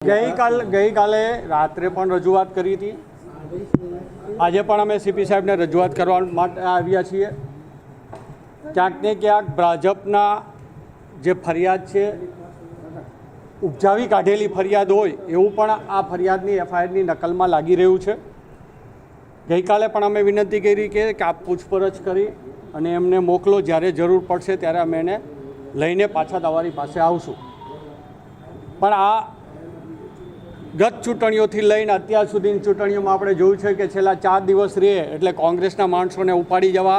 ગઈકાલે રાત્રે પણ રજૂઆત કરી હતી। આજે પણ અમે સીપી સાહેબને રજૂઆત કરવા માટે આવ્યા છીએ। ક્યાંક ને ક્યાંક ભાજપના જે ફરિયાદ છે ઉપજાવી કાઢેલી ફરિયાદ હોય એવું પણ આ ફરિયાદની એફઆઈઆરની નકલમાં લાગી રહ્યું છે। ગઈકાલે પણ અમે વિનંતી કરી કે આપ પૂછપરછ કરી અને એમને મોકલો, જ્યારે જરૂર પડશે ત્યારે અમે એને લઈને પાછા તમારી પાસે આવશું। પણ આ ગત ચૂંટણીઓથી લઈને અત્યાર સુધીની ચૂંટણીઓમાં આપણે જોયું છે કે છેલ્લા 4 દિવસ રહે એટલે કોંગ્રેસના માણસોને ઉપાડી જવા,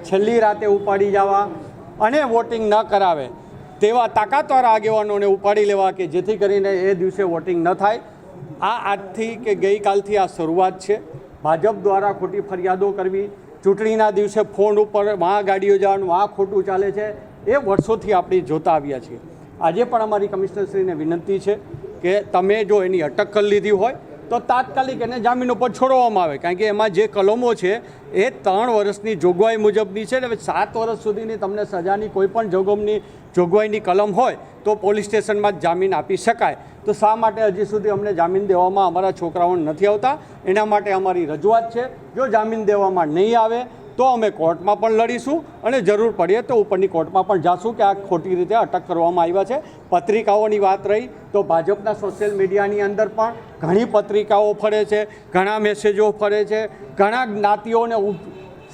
છેલ્લી રાતે ઉપાડી જવા અને વોટિંગ ન કરાવે તેવા તાકાતવાર આગેવાનોને ઉપાડી લેવા કે જેથી કરીને એ દિવસે વોટિંગ ન થાય। આ આજથી કે ગઈકાલથી આ શરૂઆત છે। ભાજપ દ્વારા ખોટી ફરિયાદો કરવી, ચૂંટણીના દિવસે ફોન ઉપર વાં ગાડીઓ જવાનું, વાં ખોટું ચાલે છે, એ વર્ષોથી આપણે જોતા આવ્યા છીએ। આજે પણ અમારી કમિશનરશ્રીને વિનંતી છે કે તમે જો એની અટક કરી લીધી હોય તો તાત્કાલિક એને જામીન ઉપર છોડવામાં આવે, કારણ કે એમાં જે કલમો છે એ 3 વર્ષની જોગવાઈ મુજબની છે ને 7 વર્ષ સુધીની તમને સજાની કોઈ પણ જોગવાઈની કલમ હોય તો પોલીસ સ્ટેશનમાં જ જામીન આપી શકાય। તો શા માટે હજી સુધી અમને જામીન દેવામાં અમારા છોકરાઓને નથી આવતા? એના માટે અમારી રજૂઆત છે। જો જામીન દેવામાં નહીં આવે તો અમે કોર્ટમાં પણ લડીશું અને જરૂર પડે તો ઉપરની કોર્ટમાં પણ જાશું કે આ ખોટી રીતે અટક કરવામાં આવ્યા છે। પત્રિકાઓની વાત રહી તો ભાજપના સોશિયલ મીડિયાની અંદર પણ ઘણી પત્રિકાઓ ફરે છે, ઘણા મેસેજો ફરે છે, ઘણા જ્ઞાતિઓને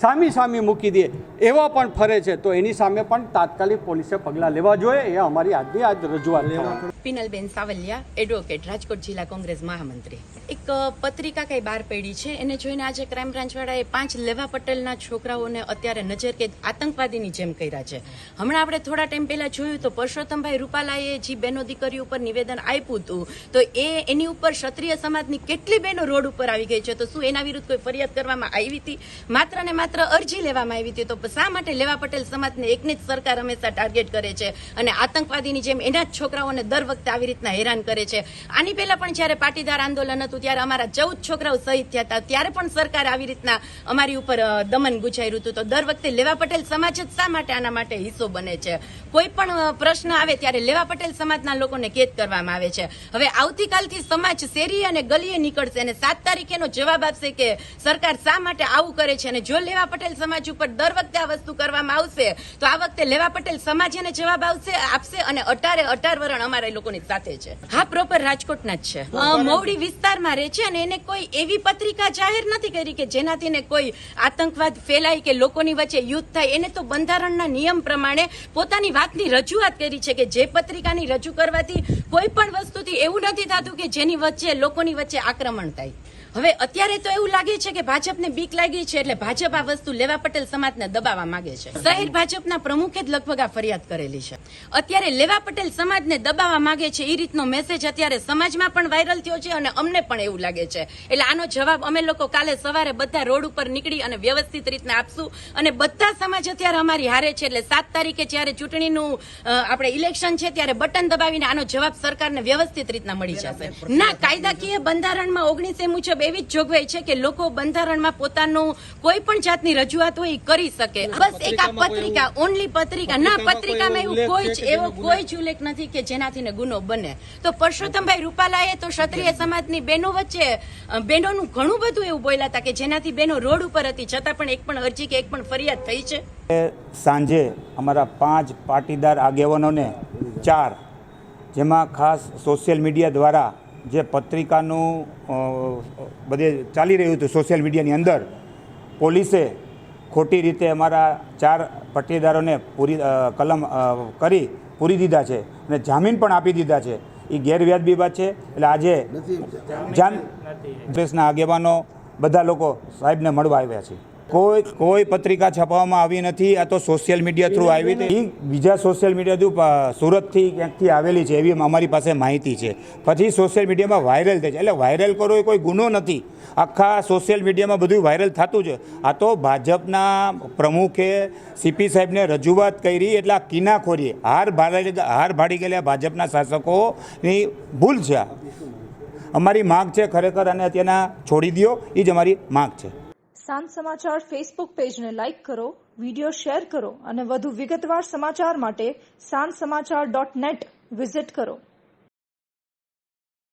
સામી મૂકી દે એવા પણ ફરે છે। તો એની સામે પણ તાત્કાલિક પોલીસે પગલાં લેવા જોઈએ, એ અમારી આજની રજૂઆત છે। પિનલબેન સાવલિયા, એડવોકેટ, રાજકોટ જિલ્લા કોંગ્રેસ મહામંત્રી। એક પત્રિકા કઈ બહાર પડી છે, એને જોઈને આજે ક્રાઇમ બ્રાન્ચવાળાએ 5 લેવા પટેલના છોકરાઓને અત્યારે નજરકેદ આતંકવાદીની જેમ કર્યા છે। હમણાં આપણે થોડા ટાઈમ પહેલા જોયું તો પરસોત્તમભાઈ રૂપાલાએ જે બહેનો દીકરીઓ ઉપર નિવેદન આપ્યું હતું તો એની ઉપર ક્ષત્રિય સમાજની કેટલી બહેનો રોડ ઉપર આવી ગઈ છે, તો શું એના વિરુદ્ધ કોઈ ફરિયાદ કરવામાં આવી હતી? માત્ર ને માત્ર અરજી લેવામાં આવી હતી। તો શા માટે લેવા પટેલ સમાજને એકને જ સરકાર હંમેશા ટાર્ગેટ કરે છે અને આતંકવાદીની જેમ એના જ છોકરાઓને દર વખતે આવી રીતના હેરાન કરે છે? આની પહેલા પણ જ્યારે પાટીદાર આંદોલન હતું ત્યારે અમારા 14 છોકરાઓ શહીદ થયા હતા, ત્યારે પણ સરકાર આવી રીતના અમારી ઉપર દમન ગુજાર્યું હતું। તો દર વખતે લેવા પટેલ સમાજ જ શા માટે આના માટે હિસ્સો બને છે? કોઈ પણ પ્રશ્ન આવે ત્યારે લેવા પટેલ સમાજના લોકોને કેદ કરવામાં આવે છે। હવે આવતીકાલથી સમાજ શેરી અને ગલીએ નીકળશે અને 7 તારીખેનો જવાબ આપશે કે સરકાર શા માટે આવું કરે છે। અને જો લેવા પટેલ સમાજ ઉપર દર વખતે આ વસ્તુ કરવામાં આવશે તો આ વખતે લેવા પટેલ સમાજ એને જવાબ આપશે અને 18 વરણ અમારા લોકોની સાથે છે। હા, પ્રોપર રાજકોટના જ છે, મવડી વિસ્તારમાં રહે છે અને એને કોઈ એવી પત્રિકા જાહેર નથી કરી કે જેનાથી ને કોઈ આતંકવાદ ફેલાય કે લોકોની વચ્ચે યુદ્ધ થાય। એને તો બંધારણના નિયમ પ્રમાણે પોતાની વાતની રજૂઆત કરી છે કે જે પત્રિકાની રજૂ કરવાથી કોઈ પણ વસ્તુથી એવું નથી થતું કે જેની વચ્ચે લોકોની વચ્ચે આક્રમણ થાય। હવે અત્યારે તો એવું લાગે છે કે ભાજપને બીક લાગી છે એટલે ભાજપ આ વસ્તુ લેવા પટેલ સમાજને દબાવવા માંગે છે। શહેર ભાજપના પ્રમુખે જ લગભગ આ ફરિયાદ કરેલી છે। અત્યારે લેવા પટેલ સમાજને દબાવવા માંગે છે એ રીતનો મેસેજ અત્યારે સમાજમાં પણ વાયરલ થયો છે અને અમને પણ એવું લાગે છે। એટલે આનો જવાબ અમે લોકો કાલે સવારે બધા રોડ ઉપર નીકળી અને વ્યવસ્થિત રીતના આપશું અને બધા સમાજ અત્યારે અમારી હારે છે। એટલે 7 તારીખે જ્યારે ચૂંટણીનું આપણે ઇલેક્શન છે ત્યારે બટન દબાવીને આનો જવાબ સરકારને વ્યવસ્થિત રીતના મળી જશે। ના, કાયદાકીય બંધારણમાં 19 મુજબ એવી જ જોગવાઈ છે કે લોકો બંધારણમાં પોતાનું કોઈ પણ જાતની રજૂઆત હોય કરી શકે। બસ એક આ પત્રિકા, ઓનલી પત્રિકા, ના પત્રિકામાં એવો કોઈ જ ઉલ્લેખ નથી કે જેનાથી ગુનો બને। તો પરસોત્તમભાઈ રૂપાલાએ તો ક્ષત્રિય સમાજની બહેનો વચ્ચે બહેનોનું ઘણું બધું એવું બોલ્યા હતા કે જેનાથી બહેનો રોડ ઉપર હતી, છતાં પણ એક પણ અરજી કે એક પણ ફરિયાદ થઈ છે? સાંજે અમારા 5 પાટીદાર આગેવાનોને 4, જેમાં ખાસ સોશિયલ મીડિયા દ્વારા જે પત્રિકાનું બધે ચાલી રહ્યું હતું સોશિયલ મીડિયાની અંદર, પોલીસે ખોટી રીતે અમારા 4 પટ્ટીદારોને કલમ કરી પૂરી દીધા છે અને જામીન પણ આપી દીધા છે। એ ગેરવ્યાજબી વાત છે। એટલે આજે કોંગ્રેસના આગેવાનો બધા લોકો સાહેબને મળવા આવ્યા છે। કોઈ પત્રિકા છાપવામાં આવી નથી, આ તો સોશિયલ મીડિયા થ્રુ આવી હતી। બીજા સોશિયલ મીડિયા થ્રુ સુરતથી ક્યાંકથી આવેલી છે એવી અમારી પાસે માહિતી છે, પછી સોશિયલ મીડિયામાં વાયરલ થઈ છે। એટલે વાયરલ કરો એ કોઈ ગુનો નથી, આખા સોશિયલ મીડિયામાં બધું વાયરલ થતું છે। આ તો ભાજપના પ્રમુખે સીપી સાહેબને રજૂઆત કરી એટલે આ કિનાખોરી, હાર ભાડી ગયેલા ભાજપના શાસકોની ભૂલ છે। અમારી માંગ છે ખરેખર અને તેના છોડી દો, એ જ અમારી માંગ છે। સાંજ સમાચાર ફેસબુક પેજને લાઇક કરો, વિડીયો શેર કરો અને વધુ વિગતવાર સમાચાર માટે sanssamachar.net વિઝિટ કરો।